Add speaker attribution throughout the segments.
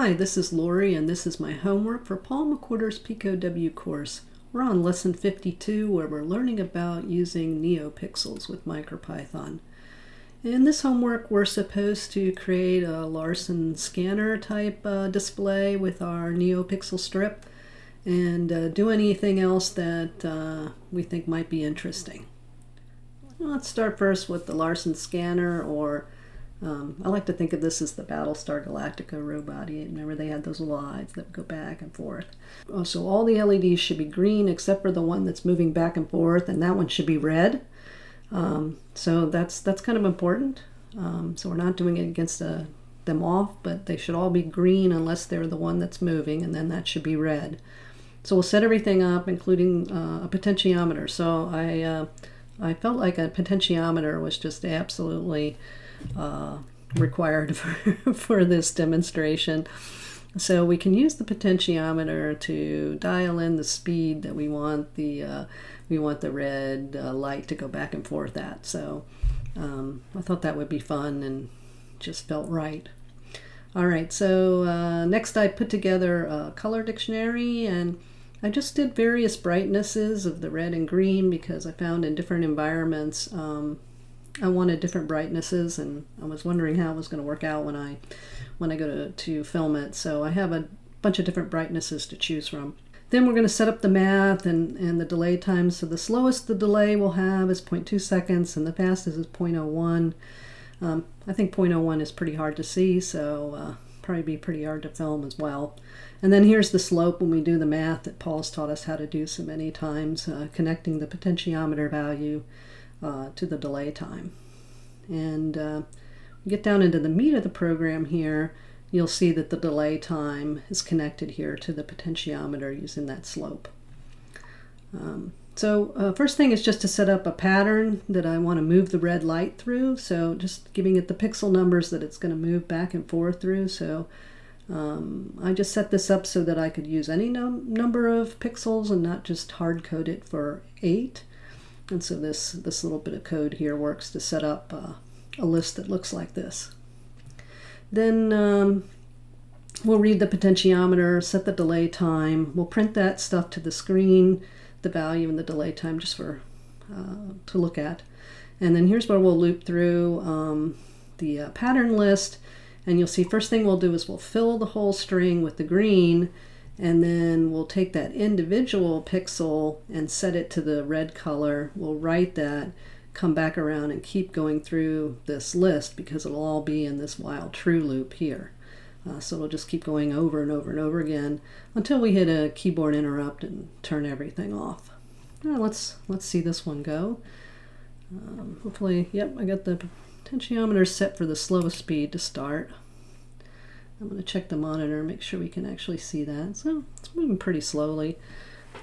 Speaker 1: Hi, this is Lori, and this is my homework for Paul McWhorter's Pico W course. We're on lesson 52, where we're learning about using NeoPixels with MicroPython. In this homework, we're supposed to create a Larson scanner type display with our NeoPixel strip and do anything else that we think might be interesting. Let's start first with the Larson scanner, or I like to think of this as the Battlestar Galactica robot. Remember, they had those little eyes that would go back and forth. So all the LEDs should be green except for the one that's moving back and forth, and that one should be red. So that's kind of important. So we're not doing it against them off, but they should all be green unless they're the one that's moving, and then that should be red. So we'll set everything up, including a potentiometer. So I felt like a potentiometer was just absolutely required for this demonstration. So we can use the potentiometer to dial in the speed that we want the red light to go back and forth at. So I thought that would be fun and just felt right. All right, so next I put together a color dictionary, and I just did various brightnesses of the red and green because I found in different environments I wanted different brightnesses, and I was wondering how it was going to work out when I go to film it. So I have a bunch of different brightnesses to choose from. Then we're going to set up the math and the delay time. So the slowest the delay we'll have is 0.2 seconds, and the fastest is 0.01. I think 0.01 is pretty hard to see, so probably be pretty hard to film as well. And then here's the slope when we do the math that Paul's taught us how to do so many times, connecting the potentiometer value to the delay time. And we get down into the meat of the program here, you'll see that the delay time is connected here to the potentiometer using that slope. So first thing is just to set up a pattern that I want to move the red light through. So just giving it the pixel numbers that it's going to move back and forth through. So I just set this up so that I could use any number of pixels and not just hard code it for 8. And so this little bit of code here works to set up a list that looks like this. Then we'll read the potentiometer, set the delay time. We'll print that stuff to the screen, the value and the delay time, just for to look at. And then here's where we'll loop through the pattern list. And you'll see first thing we'll do is we'll fill the whole string with the green, and then we'll take that individual pixel and set it to the red color. We'll write that, come back around and keep going through this list because it'll all be in this while true loop here. So we'll just keep going over and over and over again until we hit a keyboard interrupt and turn everything off. Now let's see this one go. Hopefully, yep, I got the potentiometer set for the slowest speed to start. I'm going to check the monitor, make sure we can actually see that. So it's moving pretty slowly.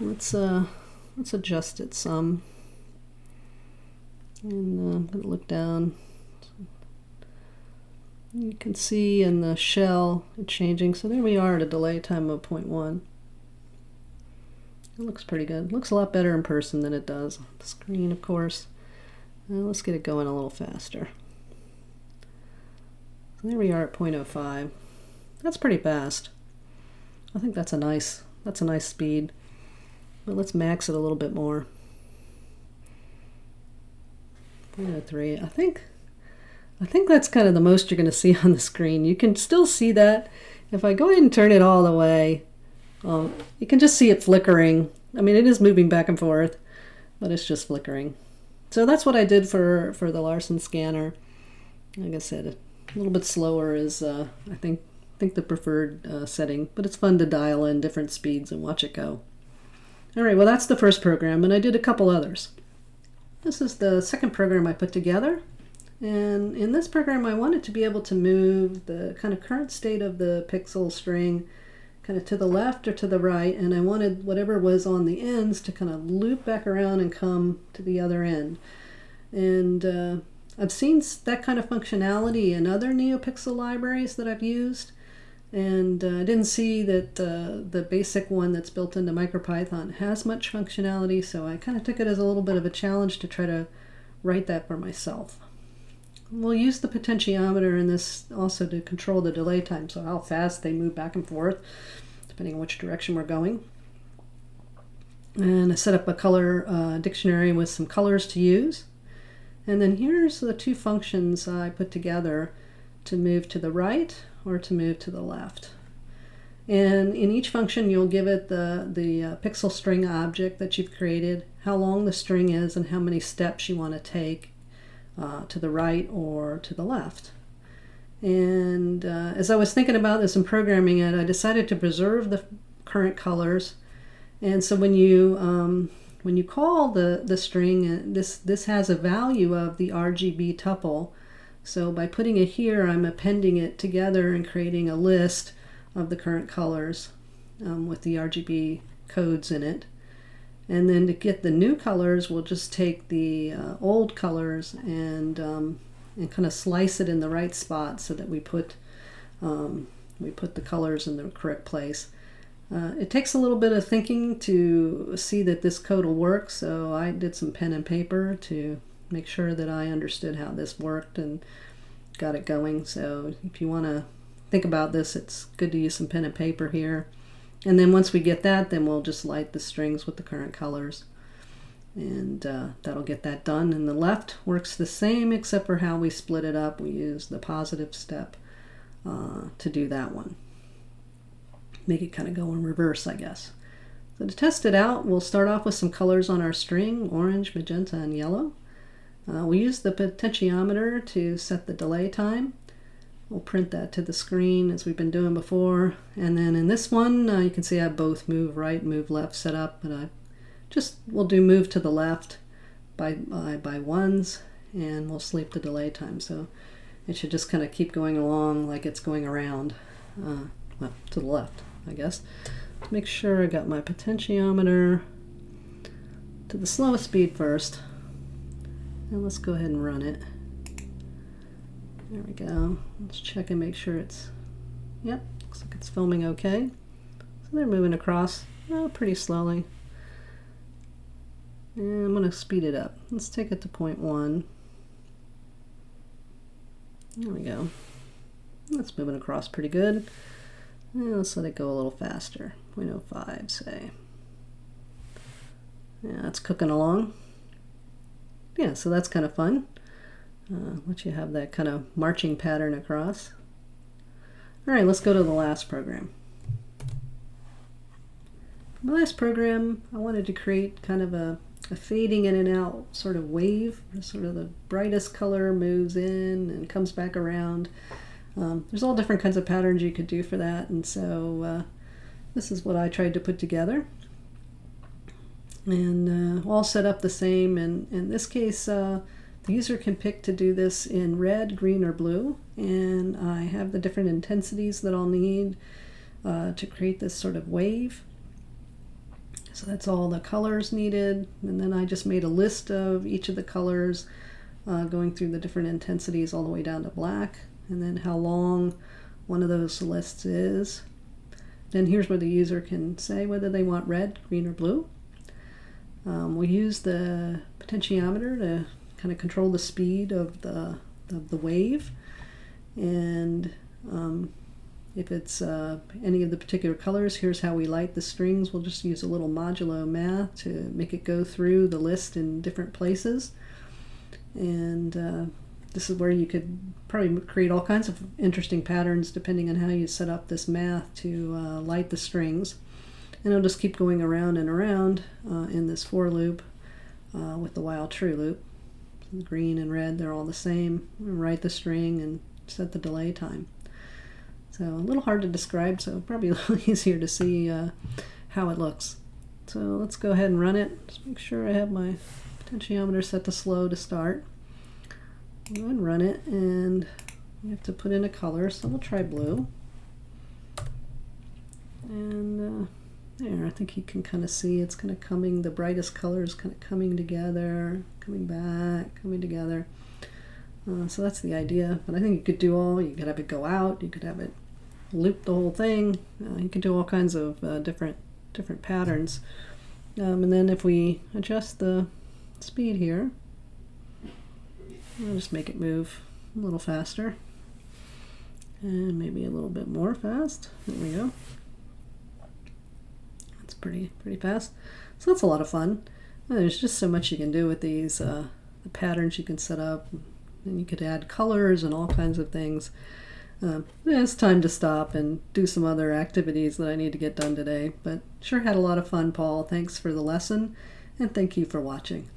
Speaker 1: Let's adjust it some. And I'm going to look down. You can see in the shell it changing. So there we are at a delay time of 0.1. It looks pretty good. It looks a lot better in person than it does on the screen, of course. Let's get it going a little faster. So there we are at 0.05. That's pretty fast. I think that's a nice speed. But let's max it a little bit more. 0.03. I think that's kind of the most you're going to see on the screen. You can still see that. If I go ahead and turn it all the way, you can just see it flickering. I mean, it is moving back and forth, but it's just flickering. So that's what I did for the Larson scanner. Like I said, a little bit slower is I think the preferred setting, but it's fun to dial in different speeds and watch it go. All right, well, that's the first program, and I did a couple others. This is the second program I put together, and in this program I wanted to be able to move the kind of current state of the pixel string kind of to the left or to the right, and I wanted whatever was on the ends to kind of loop back around and come to the other end. And I've seen that kind of functionality in other NeoPixel libraries that I've used, and I didn't see that the basic one that's built into MicroPython has much functionality, so I kind of took it as a little bit of a challenge to try to write that for myself. we'll use the potentiometer in this also to control the delay time, so how fast they move back and forth, depending on which direction we're going. And I set up a color dictionary with some colors to use. And then here's the two functions I put together to move to the right or to move to the left. And in each function, you'll give it the pixel string object that you've created, how long the string is, and how many steps you want to take to the right or to the left. And as I was thinking about this and programming it, I decided to preserve the current colors. And so when you call the string, this has a value of the RGB tuple. So by putting it here, I'm appending it together and creating a list of the current colors with the RGB codes in it. And then to get the new colors, we'll just take the old colors and kind of slice it in the right spot so that we put the colors in the correct place. It takes a little bit of thinking to see that this code will work, so I did some pen and paper to make sure that I understood how this worked and got it going. So if you want to think about this, it's good to use some pen and paper here. And then once we get that, then we'll just light the strings with the current colors. And that'll get that done. And the left works the same, except for how we split it up. We use the positive step to do that one. Make it kind of go in reverse, I guess. So to test it out, we'll start off with some colors on our string, orange, magenta, and yellow. We use the potentiometer to set the delay time. We'll print that to the screen as we've been doing before. And then in this one, you can see I have both move right, move left set up, but we'll do move to the left by ones, and we'll sleep the delay time. So it should just kind of keep going along like it's going around, well, to the left, I guess. Let's make sure I got my potentiometer to the slowest speed first. And let's go ahead and run it. There we go. Let's check and make sure yep, looks like it's filming okay. So they're moving across pretty slowly. And I'm going to speed it up. Let's take it to 0.1. There we go. That's moving across pretty good. And let's let it go a little faster. 0.05, say. Yeah, that's cooking along. Yeah, so that's kind of fun. Let you have that kind of marching pattern across. All right, let's go to the last program. For my last program, I wanted to create kind of a fading in and out sort of wave. Sort of the brightest color moves in and comes back around. There's all different kinds of patterns you could do for that, and so this is what I tried to put together. And all set up the same, and in this case, the user can pick to do this in red, green, or blue, and I have the different intensities that I'll need to create this sort of wave. So that's all the colors needed, and then I just made a list of each of the colors going through the different intensities all the way down to black, and then how long one of those lists is. Then here's where the user can say whether they want red, green, or blue. We use the potentiometer to kind of control the speed of the wave, and if it's any of the particular colors, here's how we light the strings. We'll just use a little modulo math to make it go through the list in different places, and this is where you could probably create all kinds of interesting patterns depending on how you set up this math to light the strings. And it'll just keep going around and around in this for loop with the while true loop. The green and red, they're all the same. Write the string and set the delay time. So a little hard to describe, so probably a little easier to see how it looks. So let's go ahead and run it. Just make sure I have my potentiometer set to slow to start. Go ahead and run it, and we have to put in a color, so we'll try blue. And there, I think you can kind of see it's kind of coming, the brightest color is kind of coming together, coming back, coming together. So that's the idea. But I think you could you could have it go out, you could have it loop the whole thing. You can do all kinds of different patterns. And then if we adjust the speed here, I'll just make it move a little faster. And maybe a little bit more fast. There we go. That's pretty fast. So that's a lot of fun. There's just so much you can do with these. The patterns you can set up, and you could add colors and all kinds of things. It's time to stop and do some other activities that I need to get done today. But sure had a lot of fun, Paul. Thanks for the lesson, and thank you for watching.